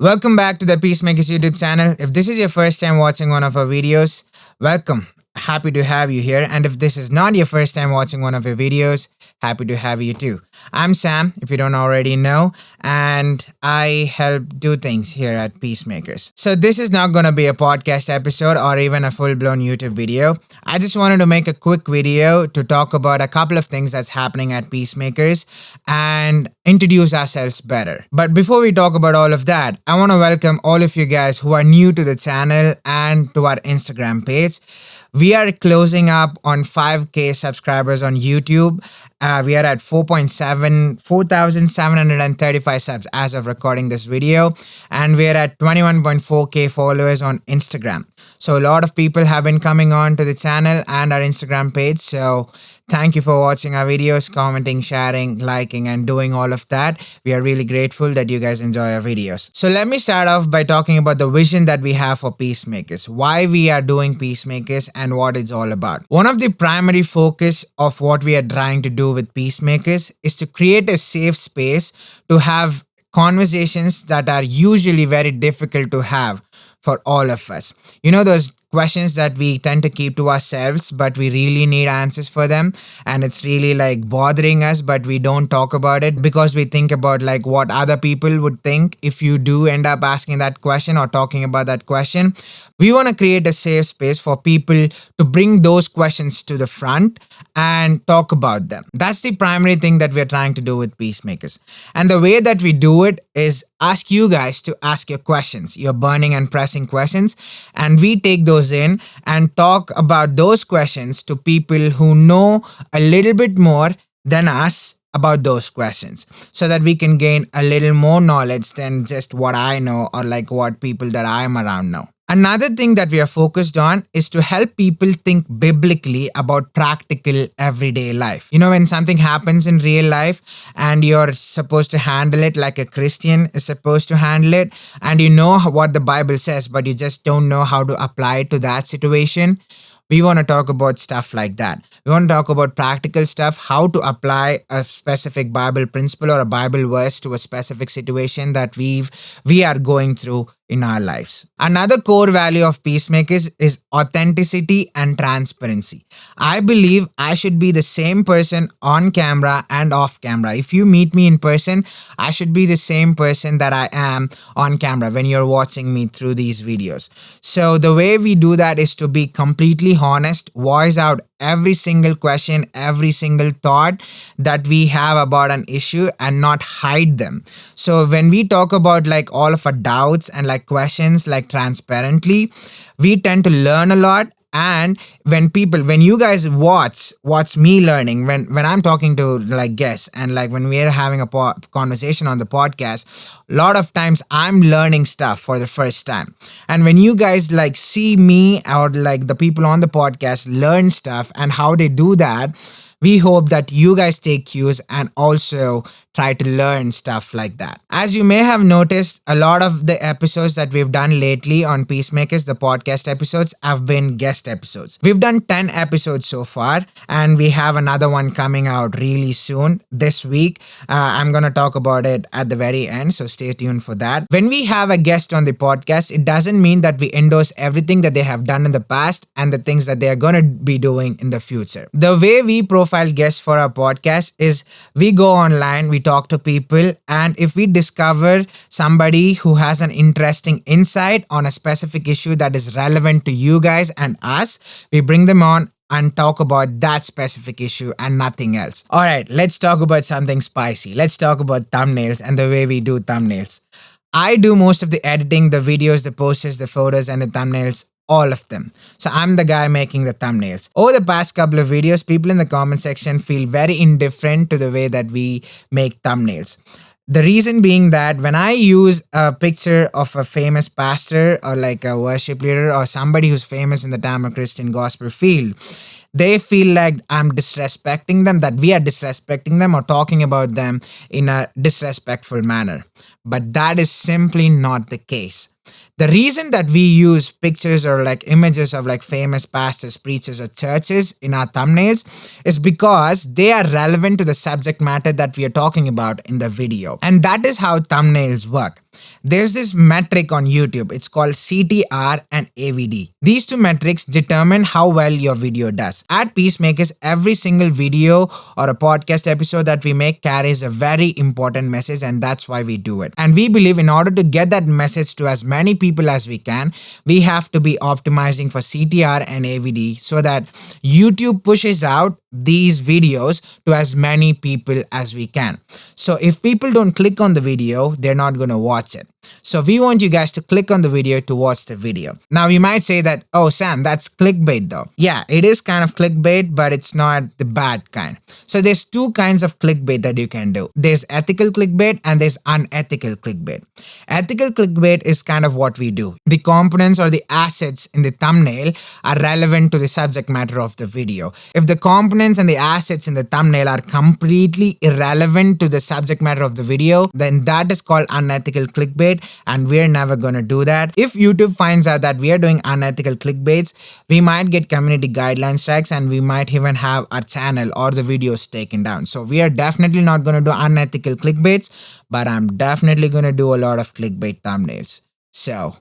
Welcome back to the Peacemakers YouTube channel. If this is your first time watching one of our videos, welcome. Happy to have you here. And if this is not your first time watching one of our videos, happy to have you too. I'm Sam, if you don't already know, and I help do things here at Peacemakers. So this is not going to be a podcast episode or even a full-blown YouTube video. I just wanted to make a quick video to talk about a couple of things that's happening at Peacemakers and introduce ourselves better. But before we talk about all of that, I want to welcome all of you guys who are new to the channel and to our Instagram page. We are closing up on 5K subscribers on YouTube. We are at 4,735 subs as of recording this video. And we are at 21.4K followers on Instagram. So a lot of people have been coming on to the channel and our Instagram page. So thank you for watching our videos, commenting, sharing, liking, and doing all of that. We are really grateful that you guys enjoy our videos. So let me start off by talking about the vision that we have for Peacemakers, why we are doing Peacemakers, and what it's all about. One of the primary focus of what we are trying to do with Peacemakers is to create a safe space to have conversations that are usually very difficult to have for all of us. You know, those questions that we tend to keep to ourselves, but we really need answers for them. And it's really like bothering us, but we don't talk about it because we think about like what other people would think if you do end up asking that question or talking about that question. We want to create a safe space for people to bring those questions to the front and talk about them. That's the primary thing that we're trying to do with Peacemakers. And the way that we do it is ask you guys to ask your questions, your burning and pressing questions, and we take those in and talk about those questions to people who know a little bit more than us about those questions, so that we can gain a little more knowledge than just what I know or like what people that I'm around know. Another thing that we are focused on is to help people think biblically about practical everyday life. You know, when something happens in real life and you're supposed to handle it like a Christian is supposed to handle it, and you know what the Bible says, but you just don't know how to apply it to that situation. We want to talk about stuff like that. We want to talk about practical stuff, how to apply a specific Bible principle or a Bible verse to a specific situation that we are going through in our lives. Another core value of Peacemakers is authenticity and transparency. I believe I should be the same person on camera and off camera. If you meet me in person, I should be the same person that I am on camera when you're watching me through these videos. So the way we do that is to be completely honest, voice out every single question, every single thought that we have about an issue and not hide them. So when we talk about like all of our doubts and like questions like transparently, we tend to learn a lot. And when you guys watch me learning, when I'm talking to like guests and like when we're having a conversation on the podcast, a lot of times I'm learning stuff for the first time. And when you guys like see me or like the people on the podcast learn stuff and how they do that, we hope that you guys take cues and also try to learn stuff like that. As you may have noticed, a lot of the episodes that we've done lately on Peacemakers, the podcast episodes, have been guest episodes. We've done 10 episodes so far, and we have another one coming out really soon this week. I'm going to talk about it at the very end, so stay tuned for that. When we have a guest on the podcast, it doesn't mean that we endorse everything that they have done in the past and the things that they are going to be doing in the future. The way we profile guests for our podcast is we go online, we talk to people, and if we discover somebody who has an interesting insight on a specific issue that is relevant to you guys and us, we bring them on and talk about that specific issue and nothing else. All right, let's talk about something spicy. Let's talk about thumbnails and the way we do thumbnails. I do most of the editing, the videos, the posters, the photos, and the thumbnails, all of them. So I'm the guy making the thumbnails. Over the past couple of videos, people in the comment section feel very indifferent to the way that we make thumbnails. The reason being that when I use a picture of a famous pastor or like a worship leader or somebody who's famous in the Tamil Christian gospel field, they feel like I'm disrespecting them, that we are disrespecting them or talking about them in a disrespectful manner. But that is simply not the case. The reason that we use pictures or like images of like famous pastors, preachers, or churches in our thumbnails is because they are relevant to the subject matter that we are talking about in the video. And that is how thumbnails work. There's this metric on YouTube. It's called CTR and AVD. These two metrics determine how well your video does. At Peacemakers, every single video or a podcast episode that we make carries a very important message, and that's why we do it. And we believe in order to get that message to as many people as we can, we have to be optimizing for CTR and AVD so that YouTube pushes out these videos to as many people as we can. So if people don't click on the video, they're not going to watch it. So we want you guys to click on the video to watch the video. Now you might say that, oh Sam, that's clickbait though. Yeah, it is kind of clickbait, but it's not the bad kind. So there's two kinds of clickbait that you can do. There's ethical clickbait and there's unethical clickbait. Ethical clickbait is kind of what we do. The components or the assets in the thumbnail are relevant to the subject matter of the video. If the components and the assets in the thumbnail are completely irrelevant to the subject matter of the video, then that is called unethical clickbait, and we're never going to do that. If YouTube finds out that we are doing unethical clickbaits, we might get community guideline strikes and we might even have our channel or the videos taken down. So we are definitely not going to do unethical clickbaits, but I'm definitely going to do a lot of clickbait thumbnails. So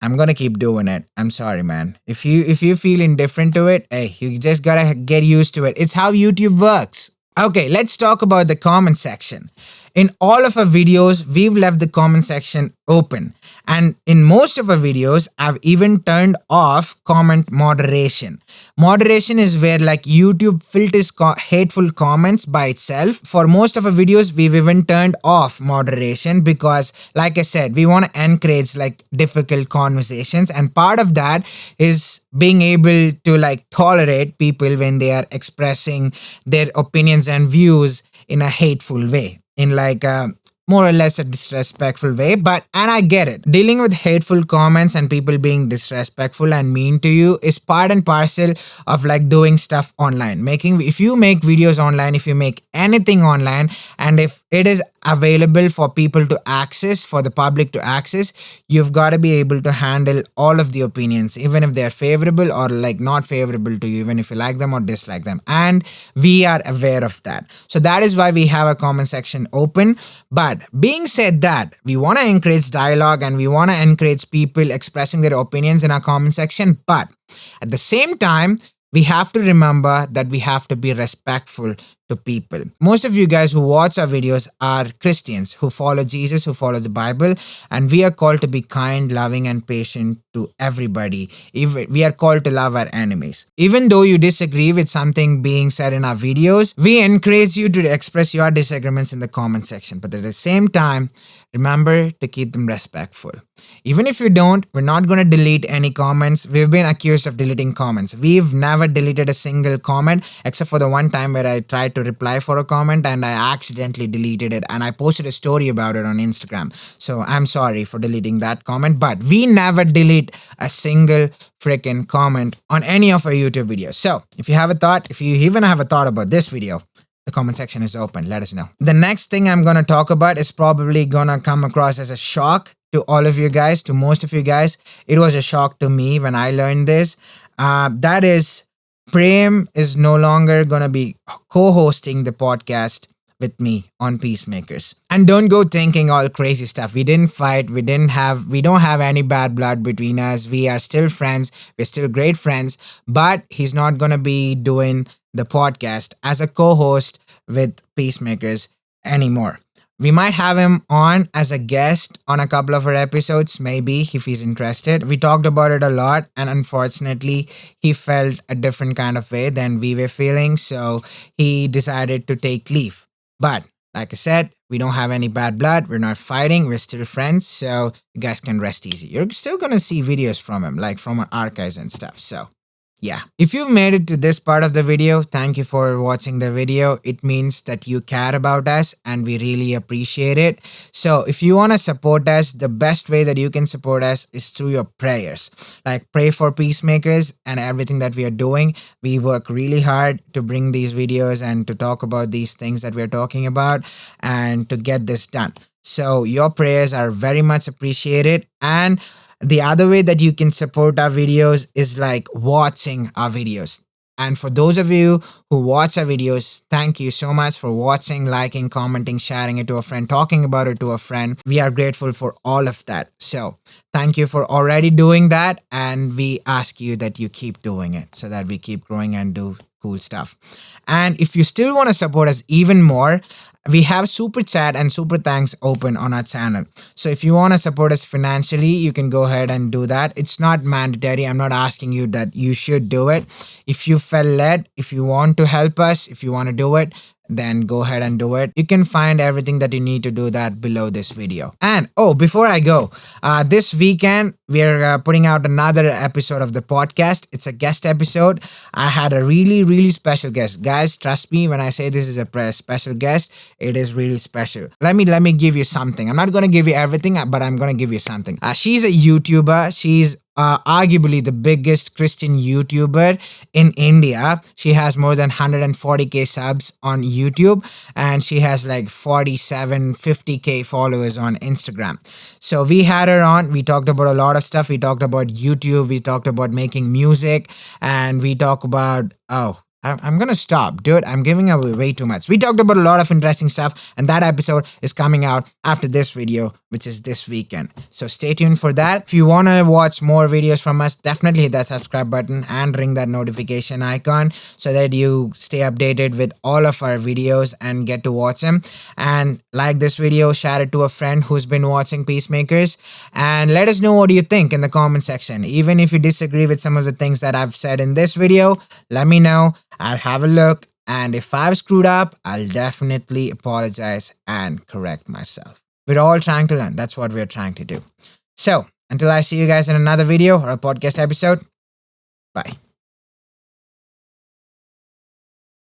I'm gonna keep doing it. I'm sorry, man. If you feel indifferent to it, hey, you just gotta get used to it. It's how YouTube works. Okay, let's talk about the comment section. In all of our videos, we've left the comment section open. And in most of our videos, I've even turned off comment moderation. Moderation is where like YouTube filters hateful comments by itself. For most of our videos, we've even turned off moderation because, like I said, we want to encourage like difficult conversations. And part of that is being able to like tolerate people when they are expressing their opinions and views in a hateful way, in like a more or less a disrespectful way. And I get it. Dealing with hateful comments and people being disrespectful and mean to you is part and parcel of like doing stuff online. If you make videos online, if you make anything online, and if it is available for people to access, for the public to access, you've got to be able to handle all of the opinions, even if they're favorable or like not favorable to you, even if you like them or dislike them. And we are aware of that. So that is why we have a comment section open. But being said that, we want to encourage dialogue and we want to encourage people expressing their opinions in our comment section. But at the same time, we have to remember that we have to be respectful to people. Most of you guys who watch our videos are Christians who follow Jesus, who follow the Bible, and we are called to be kind, loving, and patient to everybody. We are called to love our enemies. Even though you disagree with something being said in our videos, we encourage you to express your disagreements in the comment section. But at the same time, remember to keep them respectful. Even if you don't, we're not going to delete any comments. We've been accused of deleting comments. We've never deleted a single comment except for the one time where I tried to reply for a comment and I accidentally deleted it, and I posted a story about it on Instagram. So I'm sorry for deleting that comment, but we never delete a single freaking comment on any of our YouTube videos. So if you have a thought, if you even have a thought about this video, the comment section is open. Let us know. The next thing I'm going to talk about is probably going to come across as a shock to all of you guys, to most of you guys. It was a shock to me when I learned this. That is, Prem is no longer going to be co-hosting the podcast with me on Peacemakers. And don't go thinking all crazy stuff. We didn't fight. We don't have any bad blood between us. We are still friends. We're still great friends. But he's not going to be doing the podcast as a co-host with Peacemakers anymore. We might have him on as a guest on a couple of our episodes, maybe, if he's interested. We talked about it a lot, and unfortunately, he felt a different kind of way than we were feeling, so he decided to take leave. But, like I said, we don't have any bad blood. We're not fighting. We're still friends, so you guys can rest easy. You're still gonna see videos from him, like from our archives and stuff, so yeah. If you've made it to this part of the video, thank you for watching the video. It means that you care about us and we really appreciate it. So if you want to support us, the best way that you can support us is through your prayers. Like pray for Peacemakers and everything that we are doing. We work really hard to bring these videos and to talk about these things that we're talking about and to get this done. So your prayers are very much appreciated. And the other way that you can support our videos is like watching our videos. And for those of you who watch our videos, thank you so much for watching, liking, commenting, sharing it to a friend, talking about it to a friend. We are grateful for all of that. So thank you for already doing that. And we ask you that you keep doing it so that we keep growing and do cool stuff. And if you still want to support us even more, we have super chat and super thanks open on our channel. So if you want to support us financially, you can go ahead and do that. It's not mandatory. I'm not asking you that you should do it. If you felt led, if you want to help us, if you want to do it, then go ahead and do it. You can find everything that you need to do that below this video. And oh, before I go, this weekend we're putting out another episode of the podcast. It's a guest episode. I had a really special guest. Guys, trust me when I say this is a special guest, it is really special. Let me give you something. I'm not going to give you everything, but I'm going to give you something. She's a YouTuber. She's arguably the biggest Christian YouTuber in India. She has more than 140k subs on YouTube, and she has like 50k followers on Instagram. So we had her on. We talked about a lot of stuff. We talked about YouTube. We talked about making music, and we talk about I'm gonna stop, dude. I'm giving away way too much. We talked about a lot of interesting stuff, and that episode is coming out after this video, which is this weekend. So stay tuned for that. If you wanna watch more videos from us, definitely hit that subscribe button and ring that notification icon so that you stay updated with all of our videos and get to watch them. And like this video, share it to a friend who's been watching Peacemakers, and let us know what you think in the comment section. Even if you disagree with some of the things that I've said in this video, let me know. I'll have a look, and if I've screwed up, I'll definitely apologize and correct myself. We're all trying to learn. That's what we're trying to do. So, until I see you guys in another video or a podcast episode, bye.